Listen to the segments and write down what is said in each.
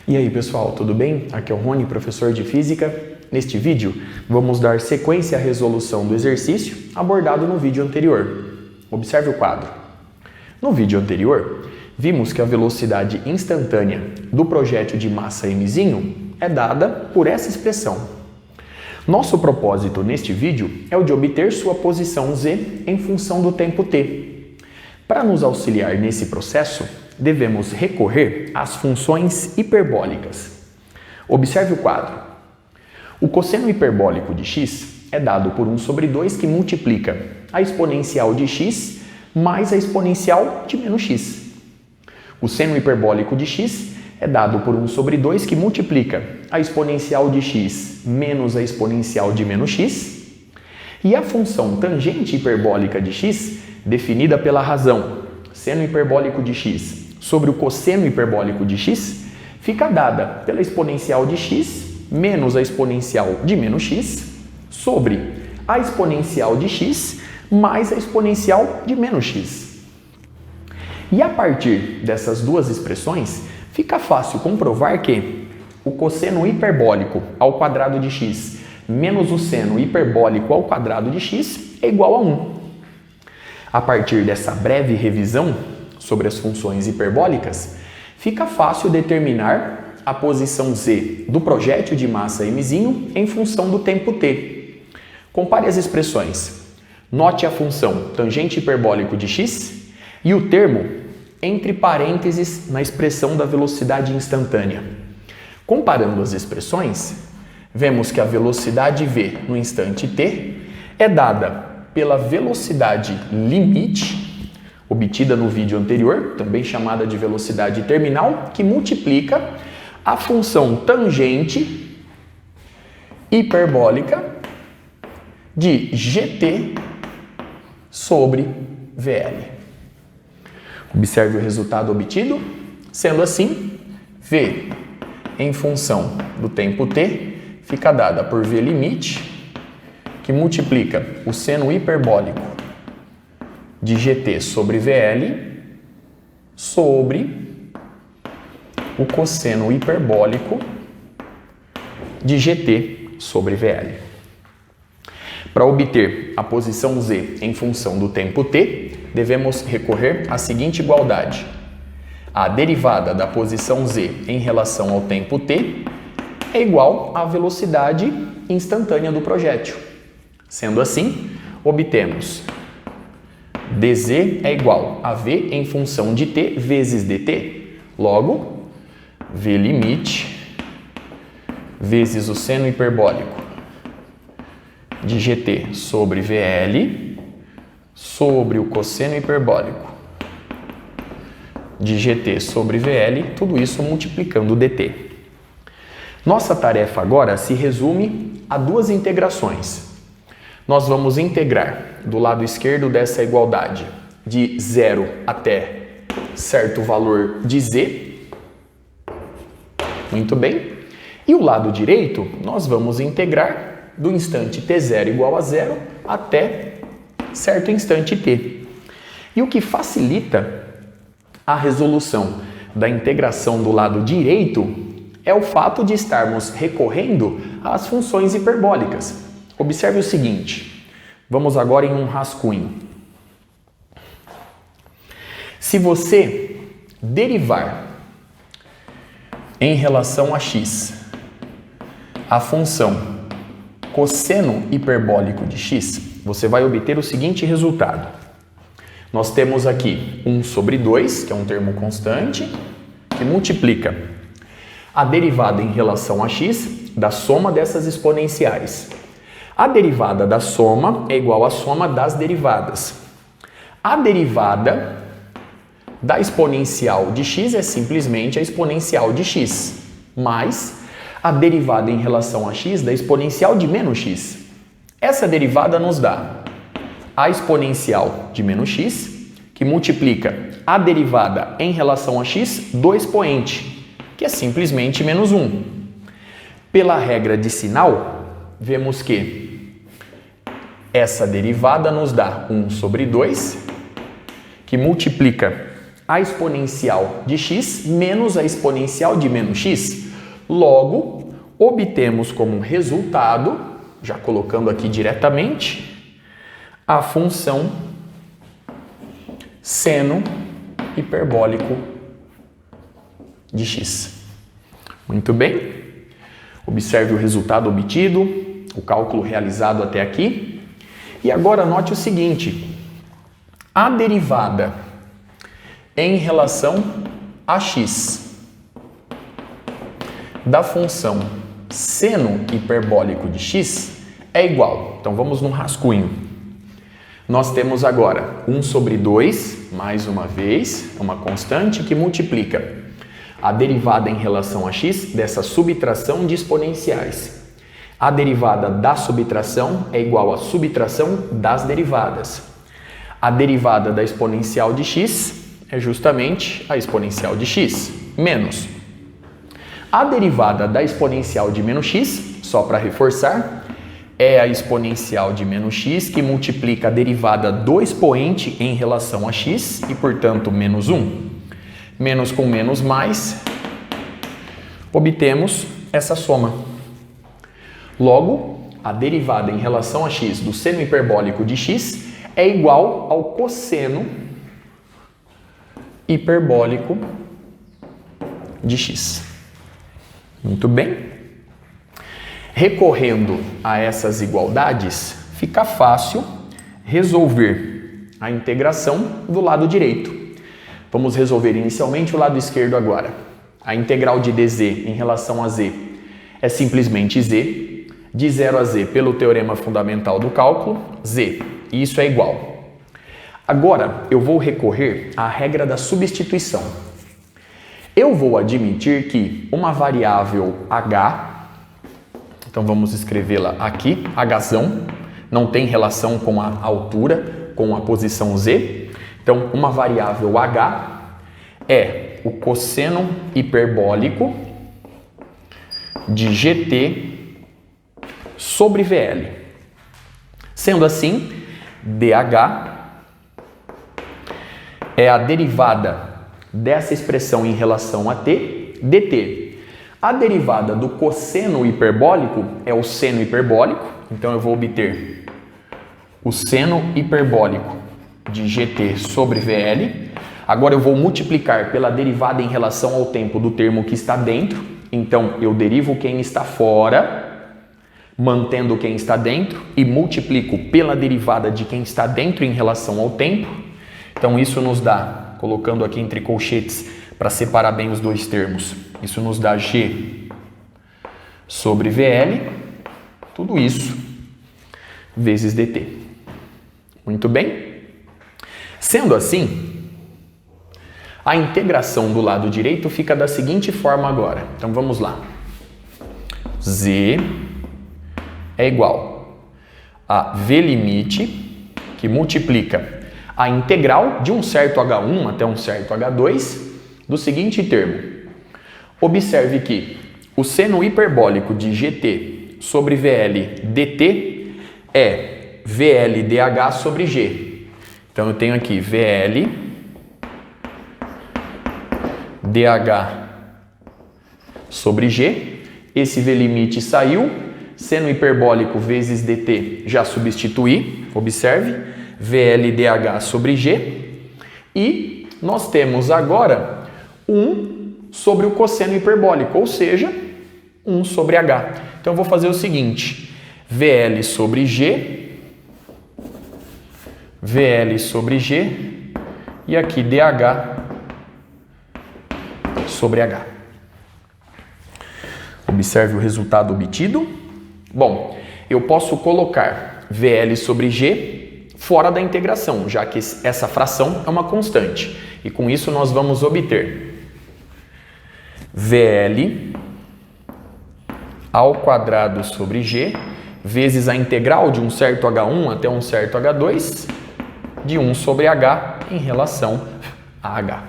E aí pessoal, tudo bem? Aqui é o Rony, professor de Física. Neste vídeo, vamos dar sequência à resolução do exercício abordado no vídeo anterior. Observe o quadro. No vídeo anterior, vimos que a velocidade instantânea do projétil de massa mzinho é dada por essa expressão. Nosso propósito neste vídeo é o de obter sua posição z em função do tempo t. Para nos auxiliar nesse processo, devemos recorrer às funções hiperbólicas. Observe o quadro. O cosseno hiperbólico de x é dado por 1 sobre 2 que multiplica a exponencial de x mais a exponencial de menos x. O seno hiperbólico de x é dado por 1 sobre 2 que multiplica a exponencial de x menos a exponencial de menos x. E a função tangente hiperbólica de x, definida pela razão seno hiperbólico de x sobre o cosseno hiperbólico de x, fica dada pela exponencial de x menos a exponencial de menos x sobre a exponencial de x mais a exponencial de menos x. E a partir dessas duas expressões, fica fácil comprovar que o cosseno hiperbólico ao quadrado de x menos o seno hiperbólico ao quadrado de x é igual a 1. A partir dessa breve revisão sobre as funções hiperbólicas, fica fácil determinar a posição z do projétil de massa mzinho em função do tempo t. Compare as expressões. Note a função tangente hiperbólico de x e o termo entre parênteses na expressão da velocidade instantânea. Comparando as expressões, vemos que a velocidade v no instante t é dada pela velocidade limite, obtida no vídeo anterior, também chamada de velocidade terminal, que multiplica a função tangente hiperbólica de gt sobre VL. Observe o resultado obtido. Sendo assim, V em função do tempo t fica dada por V limite, que multiplica o seno hiperbólico de gt sobre VL sobre o cosseno hiperbólico de gt sobre VL. Para obter a posição z em função do tempo t, devemos recorrer à seguinte igualdade. A derivada da posição z em relação ao tempo t é igual à velocidade instantânea do projétil. Sendo assim, obtemos dz é igual a v em função de t vezes dt. Logo, v limite vezes o seno hiperbólico de gt sobre VL sobre o cosseno hiperbólico de gt sobre VL, tudo isso multiplicando dt. Nossa tarefa agora se resume a duas integrações. Nós vamos integrar do lado esquerdo dessa igualdade de 0 até certo valor de z. Muito bem. E o lado direito, nós vamos integrar do instante t0 igual a 0 até certo instante t. E o que facilita a resolução da integração do lado direito é o fato de estarmos recorrendo às funções hiperbólicas. Observe o seguinte, vamos agora em um rascunho. Se você derivar em relação a x a função cosseno hiperbólico de x, você vai obter o seguinte resultado. Nós temos aqui 1 sobre 2, que é um termo constante, que multiplica a derivada em relação a x da soma dessas exponenciais. A derivada da soma é igual à soma das derivadas. A derivada da exponencial de x é simplesmente a exponencial de x, mais a derivada em relação a x da exponencial de menos x. Essa derivada nos dá a exponencial de menos x, que multiplica a derivada em relação a x do expoente, que é simplesmente menos 1. Pela regra de sinal, vemos que essa derivada nos dá 1 sobre 2, que multiplica a exponencial de x menos a exponencial de menos x. Logo, obtemos como resultado, já colocando aqui diretamente, a função seno hiperbólico de x. Muito bem. Observe o resultado obtido, o cálculo realizado até aqui. E agora note o seguinte: a derivada em relação a x da função seno hiperbólico de x é igual. Então vamos no rascunho. Nós temos agora 1 sobre 2, mais uma vez, uma constante que multiplica a derivada em relação a x dessa subtração de exponenciais. A derivada da subtração é igual à subtração das derivadas. A derivada da exponencial de x é justamente a exponencial de x, menos. A derivada da exponencial de menos x, só para reforçar, é a exponencial de menos x que multiplica a derivada do expoente em relação a x e, portanto, menos 1. Menos com menos mais, obtemos essa soma. Logo, a derivada em relação a x do seno hiperbólico de x é igual ao cosseno hiperbólico de x. Muito bem. Recorrendo a essas igualdades, fica fácil resolver a integração do lado direito. Vamos resolver inicialmente o lado esquerdo agora. A integral de dz em relação a z é simplesmente z. De 0 a z, pelo teorema fundamental do cálculo, z. E isso é igual. Agora, eu vou recorrer à regra da substituição. Eu vou admitir que uma variável h, então vamos escrevê-la aqui, hzão, não tem relação com a altura, com a posição z. Então, uma variável h é o cosseno hiperbólico de gt sobre VL. Sendo assim, dh é a derivada dessa expressão em relação a t, dt. A derivada do cosseno hiperbólico é o seno hiperbólico, então eu vou obter o seno hiperbólico de gt sobre VL. Agora eu vou multiplicar pela derivada em relação ao tempo do termo que está dentro. Então eu derivo quem está fora, mantendo quem está dentro, e multiplico pela derivada de quem está dentro em relação ao tempo. Então isso nos dá, colocando aqui entre colchetes para separar bem os dois termos, isso nos dá g sobre VL, tudo isso vezes dt. Muito bem? Sendo assim, a integração do lado direito fica da seguinte forma agora. Então vamos lá. Z é igual a V limite, que multiplica a integral de um certo H1 até um certo H2 do seguinte termo. Observe que o seno hiperbólico de GT sobre VL dt é VL dH sobre G. Então eu tenho aqui VL dH sobre G. Esse V limite saiu. Seno hiperbólico vezes dt já substituí. Observe. VL dH sobre G. E nós temos agora 1 sobre o cosseno hiperbólico, ou seja, 1 sobre H. Então eu vou fazer o seguinte. VL sobre G. VL sobre G. E aqui dH sobre H. Observe o resultado obtido. Bom, eu posso colocar VL sobre G fora da integração, já que essa fração é uma constante. E com isso nós vamos obter VL ao quadrado sobre G vezes a integral de um certo H1 até um certo H2 de 1 sobre H em relação a H.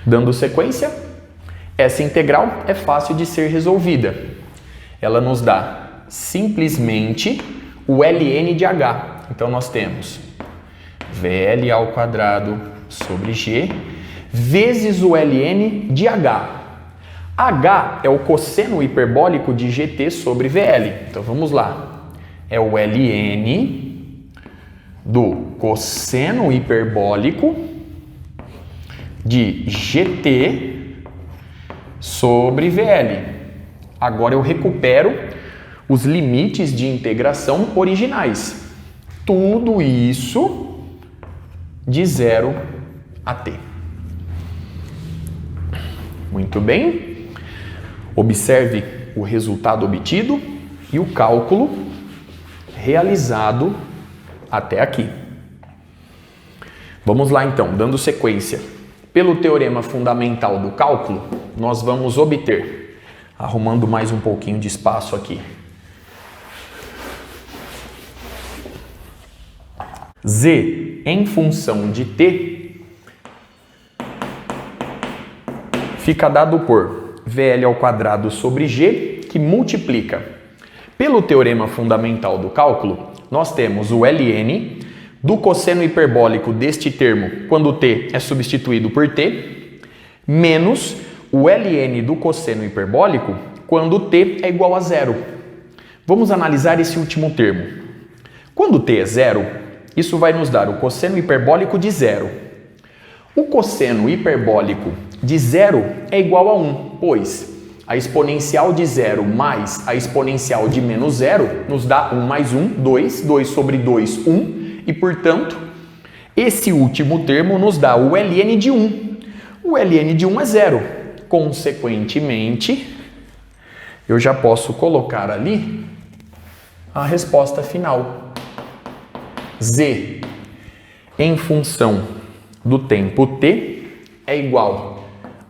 Dando sequência, essa integral é fácil de ser resolvida. Ela nos dá simplesmente o ln de H. Então nós temos VL ao quadrado sobre G vezes o ln de H. H é o cosseno hiperbólico de GT sobre VL. Então vamos lá. É o ln do cosseno hiperbólico de GT sobre VL. Agora eu recupero os limites de integração originais. Tudo isso de 0 a t. Muito bem. Observe o resultado obtido e o cálculo realizado até aqui. Vamos lá então, dando sequência. Pelo teorema fundamental do cálculo, nós vamos obter, arrumando mais um pouquinho de espaço aqui, z em função de t fica dado por VL ao quadrado sobre G, que multiplica. Pelo teorema fundamental do cálculo, nós temos o ln do cosseno hiperbólico deste termo, quando t é substituído por t, menos o ln do cosseno hiperbólico, quando t é igual a 0. Vamos analisar esse último termo. Quando t é 0, isso vai nos dar o cosseno hiperbólico de 0. O cosseno hiperbólico de 0 é igual a 1, pois a exponencial de 0 mais a exponencial de menos 0 nos dá 1 mais 1, 2, 2 sobre 2, 1, e, portanto, esse último termo nos dá o ln de 1. O ln de 1 é 0. Consequentemente, eu já posso colocar ali a resposta final. Z em função do tempo t é igual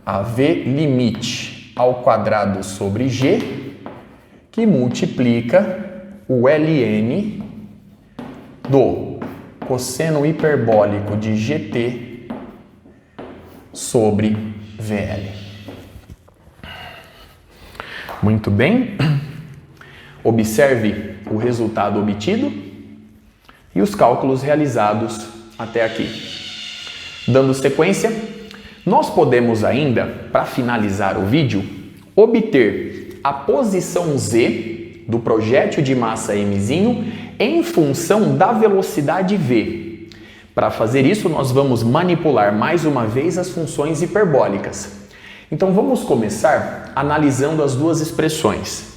a v limite ao quadrado sobre g, que multiplica o ln do cosseno hiperbólico de GT sobre VL. Muito bem. Observe o resultado obtido e os cálculos realizados até aqui. Dando sequência, nós podemos ainda, para finalizar o vídeo, obter a posição z do projétil de massa mzinho em função da velocidade v. Para fazer isso, nós vamos manipular mais uma vez as funções hiperbólicas. Então vamos começar analisando as duas expressões.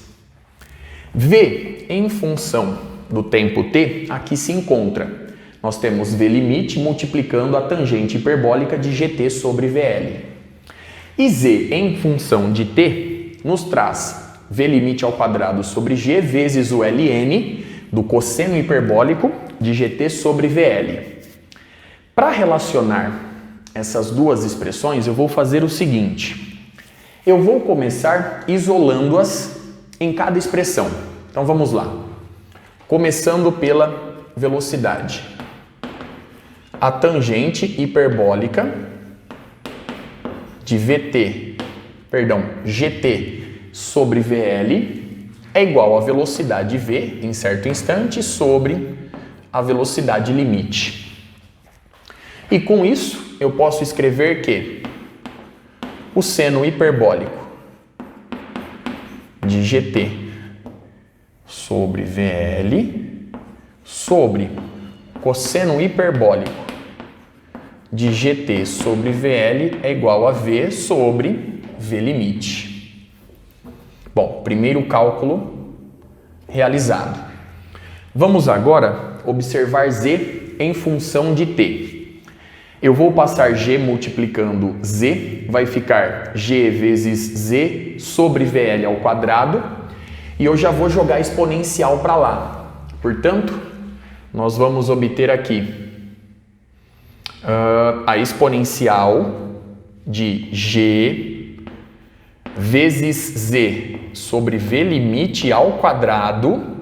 V em função do tempo t, aqui se encontra. Nós temos v limite multiplicando a tangente hiperbólica de gt sobre VL. E z em função de t nos traz v limite ao quadrado sobre g vezes o ln do cosseno hiperbólico de gt sobre VL. Para relacionar essas duas expressões, eu vou fazer o seguinte. Eu vou começar isolando-as em cada expressão. Então vamos lá. Começando pela velocidade. A tangente hiperbólica de GT sobre VL é igual à velocidade v em certo instante sobre a velocidade limite. E com isso eu posso escrever que o seno hiperbólico de GT sobre VL sobre cosseno hiperbólico de GT sobre VL é igual a V sobre V limite. Bom, primeiro cálculo realizado. Vamos agora observar Z em função de T. Eu vou passar G multiplicando Z, vai ficar G vezes Z sobre VL ao quadrado, e eu já vou jogar exponencial para lá. Portanto, nós vamos obter aqui a exponencial de G vezes Z sobre V limite ao quadrado,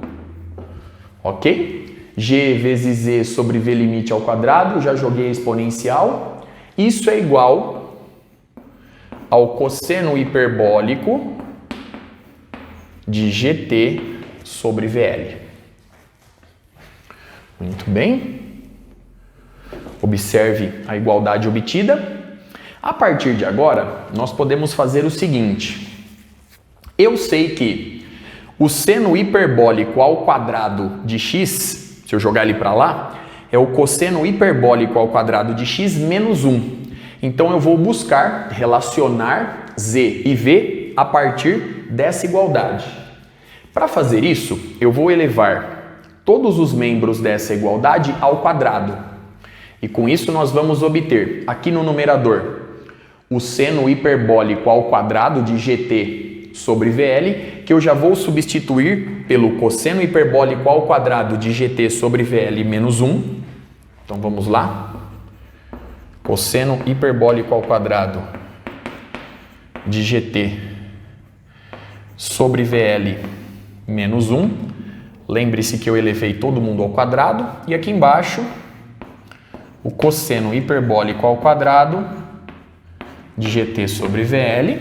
ok? G vezes Z sobre V limite ao quadrado, já joguei a exponencial. Isso é igual ao cosseno hiperbólico de GT sobre VL. Muito bem. Observe a igualdade obtida. A partir de agora, nós podemos fazer o seguinte. Eu sei que o seno hiperbólico ao quadrado de x, se eu jogar ele para lá, é o cosseno hiperbólico ao quadrado de x menos 1. Então eu vou buscar relacionar z e v a partir dessa igualdade. Para fazer isso, eu vou elevar todos os membros dessa igualdade ao quadrado. E com isso nós vamos obter aqui no numerador o seno hiperbólico ao quadrado de gt sobre VL, que eu já vou substituir pelo cosseno hiperbólico ao quadrado de gt sobre VL menos 1. Então vamos lá. Cosseno hiperbólico ao quadrado de gt sobre VL menos 1. Lembre-se que eu elevei todo mundo ao quadrado. E aqui embaixo, o cosseno hiperbólico ao quadrado de gt sobre VL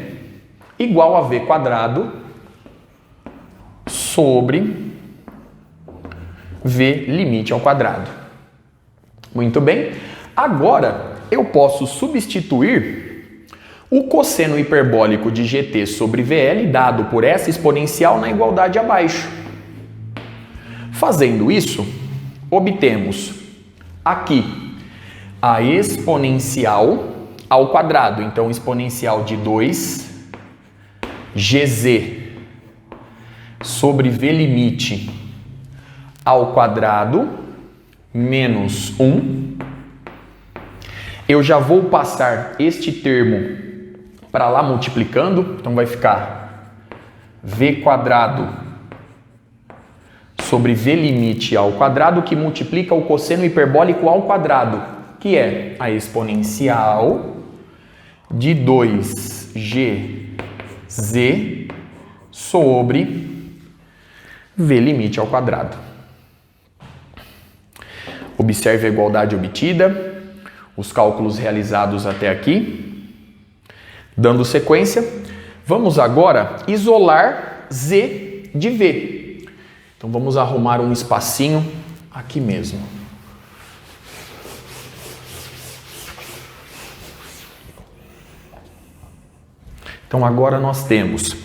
igual a v quadrado sobre v limite ao quadrado. Muito bem. Agora eu posso substituir o cosseno hiperbólico de gt sobre VL dado por essa exponencial na igualdade abaixo. Fazendo isso, obtemos aqui a exponencial ao quadrado. Então, exponencial de 2gz sobre v limite ao quadrado menos 1. Eu já vou passar este termo para lá multiplicando. Então, vai ficar v quadrado sobre v limite ao quadrado, que multiplica o cosseno hiperbólico ao quadrado, que é a exponencial de 2gz sobre v limite ao quadrado. Observe a igualdade obtida, os cálculos realizados até aqui. Dando sequência, vamos agora isolar z de v. Então vamos arrumar um espacinho aqui mesmo. Então agora nós temos,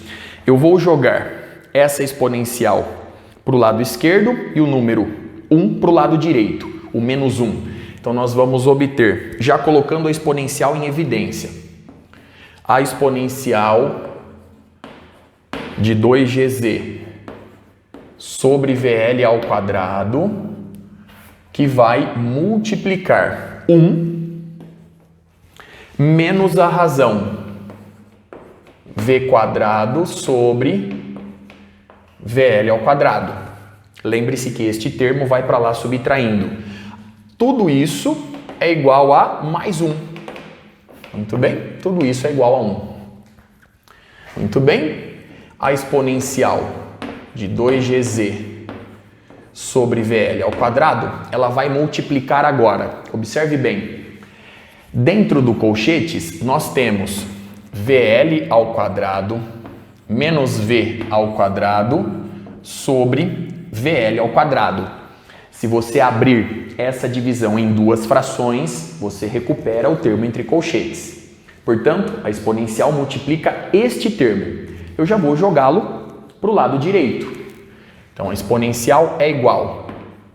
eu vou jogar essa exponencial para o lado esquerdo e o número 1 para o lado direito, o menos 1. Então nós vamos obter, já colocando a exponencial em evidência, a exponencial de 2gz sobre VL ao quadrado, que vai multiplicar 1 menos a razão v quadrado sobre VL ao quadrado. Lembre-se que este termo vai para lá subtraindo. Tudo isso é igual a mais 1. Muito bem? Tudo isso é igual a 1. Muito bem? A exponencial de 2gz sobre VL ao quadrado, ela vai multiplicar agora. Observe bem. Dentro do colchetes, nós temos VL ao quadrado menos V ao quadrado sobre VL ao quadrado. Se você abrir essa divisão em duas frações, você recupera o termo entre colchetes. Portanto, a exponencial multiplica este termo. Eu já vou jogá-lo para o lado direito. Então, a exponencial é igual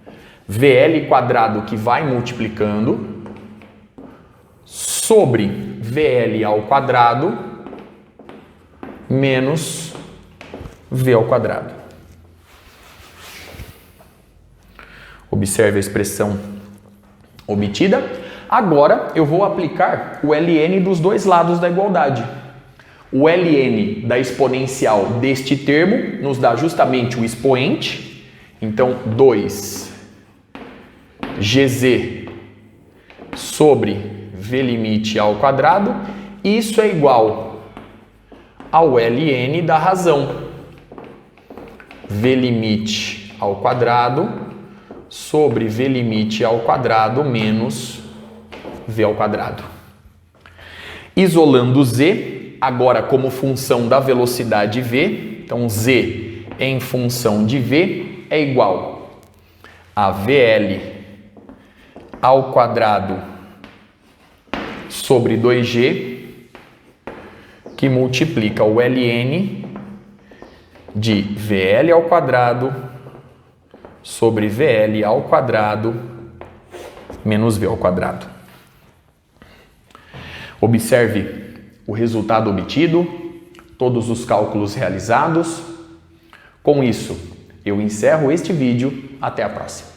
a VL quadrado, que vai multiplicando, sobre VL ao quadrado menos V ao quadrado. Observe a expressão obtida. Agora eu vou aplicar o ln dos dois lados da igualdade. O ln da exponencial deste termo nos dá justamente o expoente. Então, 2gz sobre v limite ao quadrado, isso é igual ao ln da razão v limite ao quadrado sobre v limite ao quadrado menos v ao quadrado. Isolando z, agora como função da velocidade v, então z em função de v é igual a vl ao quadrado sobre 2G, que multiplica o ln de VL ao quadrado sobre VL ao quadrado menos V ao quadrado. Observe o resultado obtido, todos os cálculos realizados. Com isso, eu encerro este vídeo. Até a próxima.